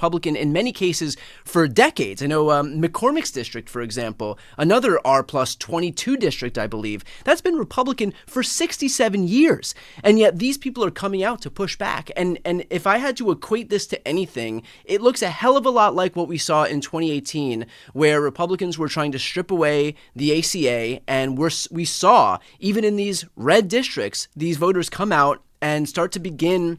Republican in many cases for decades. I know McCormick's district, for example, another R plus 22 district, I believe, that's been Republican for 67 years. And yet these people are coming out to push back. And if I had to equate this to anything, it looks a hell of a lot like what we saw in 2018, where Republicans were trying to strip away the ACA. And we saw, even in these red districts, these voters come out and start to begin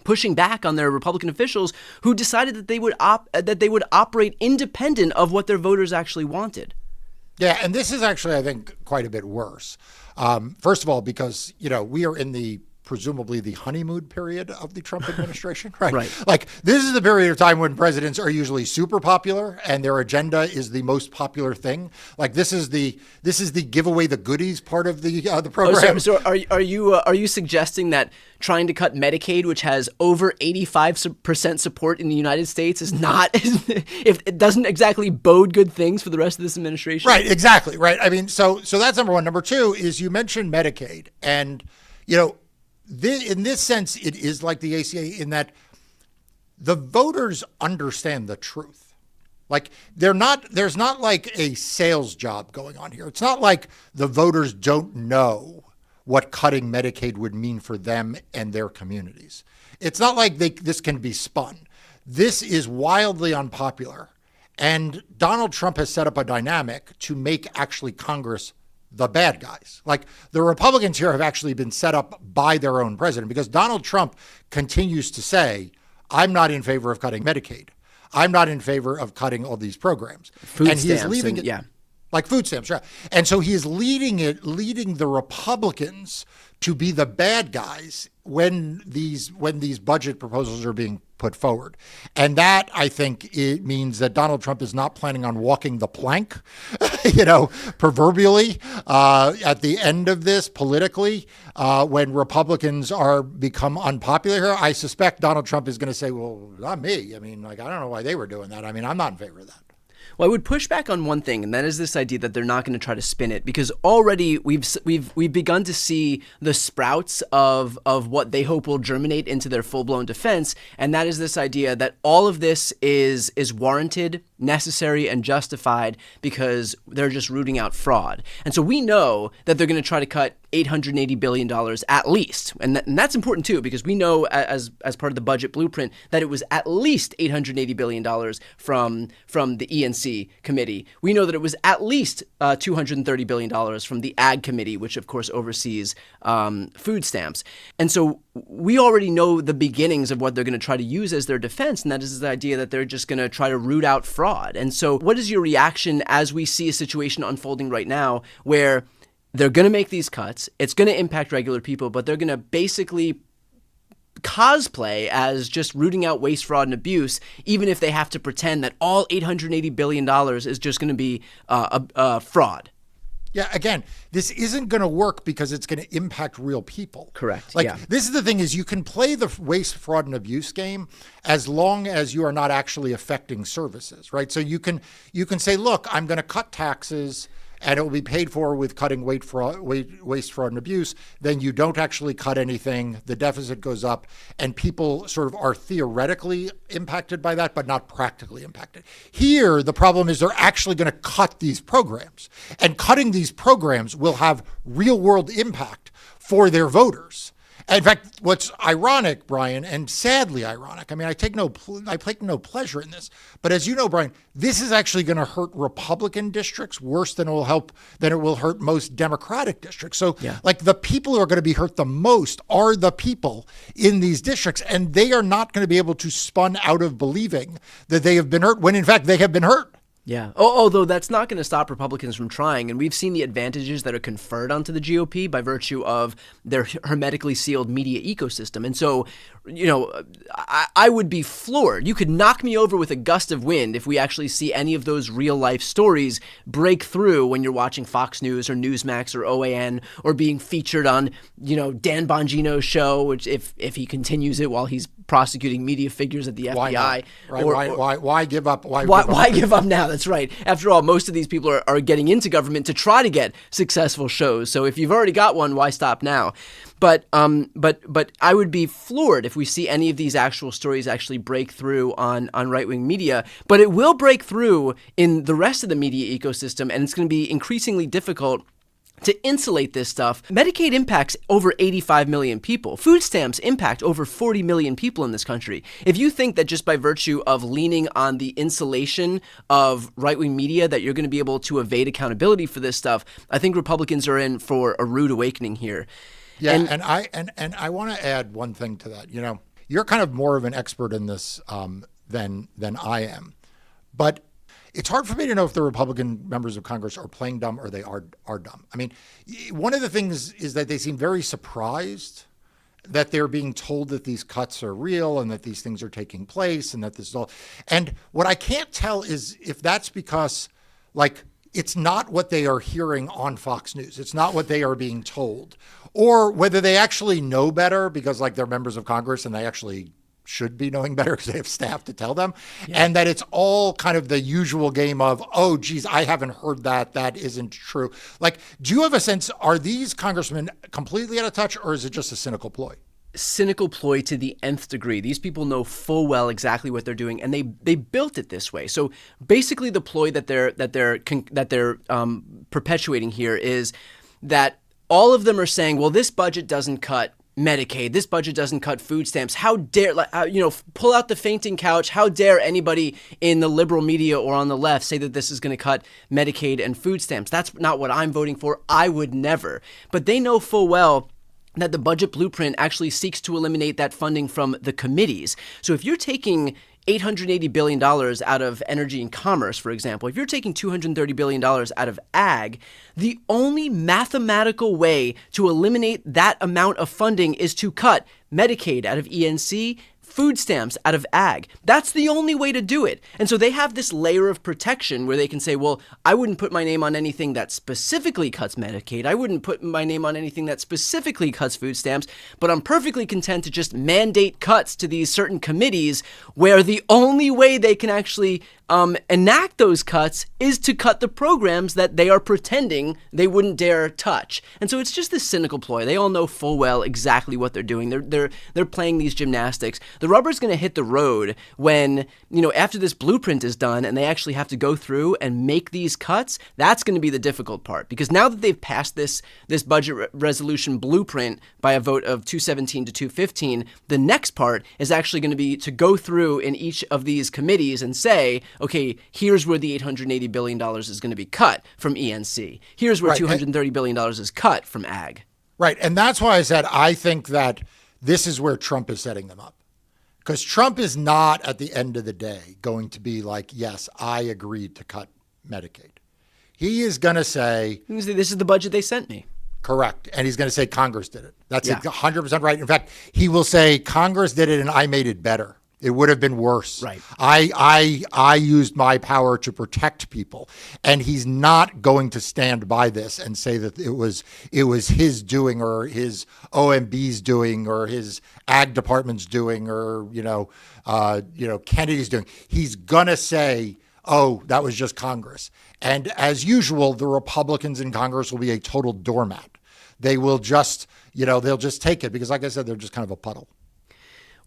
pushing back on their Republican officials who decided that they would operate independent of what their voters actually wanted. Yeah, and this is actually, I think, quite a bit worse. First of all, because, we are in presumably the honeymoon period of the Trump administration, right? Right. Like, this is the period of time when presidents are usually super popular and their agenda is the most popular thing. Like, this is the give away the goodies part of the program. So are you suggesting that trying to cut Medicaid, which has over 85% support in the United States, is not if it doesn't exactly bode good things for the rest of this administration? Right. Exactly. Right. I mean, so that's number one. Number two is you mentioned Medicaid, and in this sense, it is like the ACA in that the voters understand the truth. Like, there's not like a sales job going on here. It's not like the voters don't know what cutting Medicaid would mean for them and their communities. It's not like this can be spun. This is wildly unpopular. And Donald Trump has set up a dynamic to make actually Congress the bad guys. Like, the Republicans here have actually been set up by their own president, because Donald Trump continues to say, I'm not in favor of cutting Medicaid. I'm not in favor of cutting all these programs. Food stamps, like food stamps, right? And so he is leading the Republicans to be the bad guys when these budget proposals are being put forward. And that, I think, it means that Donald Trump is not planning on walking the plank, proverbially, at the end of this politically, when Republicans become unpopular here. I suspect Donald Trump is going to say, well, not me. I mean, I don't know why they were doing that. I mean, I'm not in favor of that. Well, I would push back on one thing, and that is this idea that they're not going to try to spin it, because already we've begun to see the sprouts of what they hope will germinate into their full-blown defense, and that is this idea that all of this is warranted, necessary, and justified because they're just rooting out fraud. And so we know that they're going to try to cut $880 billion at least. And that's important too, because we know as part of the budget blueprint that it was at least $880 billion from the ENC committee. We know that it was at least $230 billion from the Ag committee, which of course oversees food stamps. And so we already know the beginnings of what they're going to try to use as their defense, and that is the idea that they're just going to try to root out fraud. And so what is your reaction as we see a situation unfolding right now where they're going to make these cuts, it's going to impact regular people, but they're going to basically cosplay as just rooting out waste, fraud, and abuse, even if they have to pretend that all $880 billion is just going to be fraud? Yeah, again, this isn't going to work because it's going to impact real people. Correct. This is the thing, is you can play the waste, fraud, and abuse game as long as you are not actually affecting services, right? So you can say, look, I'm going to cut taxes and it will be paid for with cutting waste, fraud, and abuse. Then you don't actually cut anything. The deficit goes up, and people sort of are theoretically impacted by that, but not practically impacted. Here, the problem is they're actually going to cut these programs, and cutting these programs will have real-world impact for their voters. In fact, what's ironic, Brian, and sadly ironic, I mean, I take no pleasure in this, but as you know, Brian, this is actually going to hurt Republican districts worse than it will hurt most Democratic districts. So, the people who are going to be hurt the most are the people in these districts, and they are not going to be able to spun out of believing that they have been hurt when, in fact, they have been hurt. Yeah. Although that's not going to stop Republicans from trying. And we've seen the advantages that are conferred onto the GOP by virtue of their hermetically sealed media ecosystem. And so, I would be floored. You could knock me over with a gust of wind if we actually see any of those real life stories break through when you're watching Fox News or Newsmax or OAN, or being featured on, Dan Bongino's show, which if he continues it while he's prosecuting media figures at the Why FBI. not? Right? Why give up? Why give up now? That's right. After all, most of these people are getting into government to try to get successful shows. So if you've already got one, why stop now? But I would be floored if we see any of these actual stories actually break through on right-wing media. But it will break through in the rest of the media ecosystem, and it's going to be increasingly difficult to insulate this stuff. Medicaid impacts over 85 million people. Food stamps impact over 40 million people in this country. If you think that just by virtue of leaning on the insulation of right-wing media that you're going to be able to evade accountability for this stuff, I think Republicans are in for a rude awakening here. Yeah, and I want to add one thing to that. You know, you're kind of more of an expert in this than I am, but it's hard for me to know if the Republican members of Congress are playing dumb or they are dumb. I mean, one of the things is that they seem very surprised that they're being told that these cuts are real and that these things are taking place and that this is all. And what I can't tell is if that's because, like, it's not what they are hearing on Fox News. It's not what they are being told, or whether they actually know better because, like, they're members of Congress and they actually should be knowing better because they have staff to tell them. Yeah. And that it's all kind of the usual game of, oh, geez, I haven't heard that. That isn't true. Like, do you have a sense, are these congressmen completely out of touch, or is it just a cynical ploy? Cynical ploy to the nth degree. These people know full well exactly what they're doing, and they built it this way. So basically, the ploy that they're perpetuating here is that all of them are saying, well, this budget doesn't cut Medicaid. This budget doesn't cut food stamps. How dare, pull out the fainting couch. How dare anybody in the liberal media or on the left say that this is going to cut Medicaid and food stamps? That's not what I'm voting for. I would never. But they know full well that the budget blueprint actually seeks to eliminate that funding from the committees. So if you're taking $880 billion out of energy and commerce, for example, if you're taking $230 billion out of ag, the only mathematical way to eliminate that amount of funding is to cut Medicaid out of ENC, food stamps out of ag. That's the only way to do it. And so they have this layer of protection where they can say, well, I wouldn't put my name on anything that specifically cuts Medicaid. I wouldn't put my name on anything that specifically cuts food stamps, but I'm perfectly content to just mandate cuts to these certain committees where the only way they can actually enact those cuts is to cut the programs that they are pretending they wouldn't dare touch. And so it's just this cynical ploy. They all know full well exactly what they're doing. They're playing these gymnastics. The rubber's going to hit the road when, after this blueprint is done and they actually have to go through and make these cuts. That's going to be the difficult part, because now that they've passed this budget resolution blueprint by a vote of 217 to 215, the next part is actually going to be to go through in each of these committees and say, okay, here's where the $880 billion is going to be cut from ENC. Here's where $230 billion is cut from ag. Right. And that's why I said I think that this is where Trump is setting them up. Because Trump is not, at the end of the day, going to be like, yes, I agreed to cut Medicaid. He is going to say, this is the budget they sent me. Correct. And he's going to say Congress did it. That's 100% right. In fact, he will say Congress did it and I made it better. It would have been worse. Right. I used my power to protect people. And he's not going to stand by this and say that it was his doing or his OMB's doing or his ag department's doing or Kennedy's doing. He's gonna say, oh, that was just Congress. And as usual, the Republicans in Congress will be a total doormat. They will just, they'll just take it because, like I said, they're just kind of a puddle.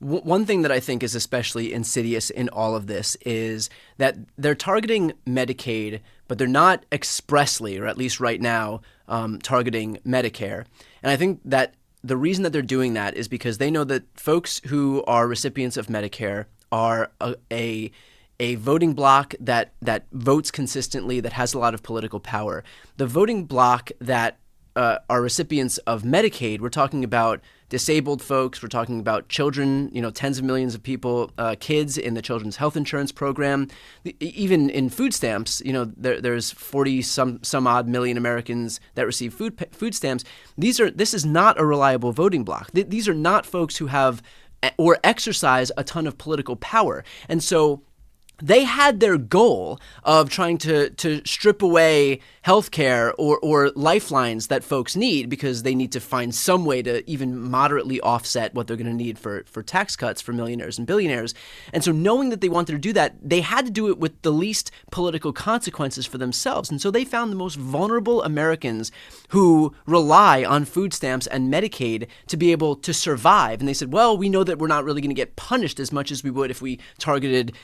One thing that I think is especially insidious in all of this is that they're targeting Medicaid, but they're not expressly, or at least right now, targeting Medicare. And I think that the reason that they're doing that is because they know that folks who are recipients of Medicare are a voting bloc that votes consistently, that has a lot of political power. The voting bloc that are recipients of Medicaid, we're talking about disabled folks, we're talking about children, tens of millions of people, kids in the Children's Health Insurance Program, even in food stamps, there's 40 some odd million Americans that receive food stamps. This is not a reliable voting bloc. These are not folks who have or exercise a ton of political power. And so they had their goal of trying to strip away healthcare or lifelines that folks need because they need to find some way to even moderately offset what they're going to need for tax cuts for millionaires and billionaires. And so knowing that they wanted to do that, they had to do it with the least political consequences for themselves. And so they found the most vulnerable Americans who rely on food stamps and Medicaid to be able to survive. And they said, well, we know that we're not really going to get punished as much as we would if we targeted,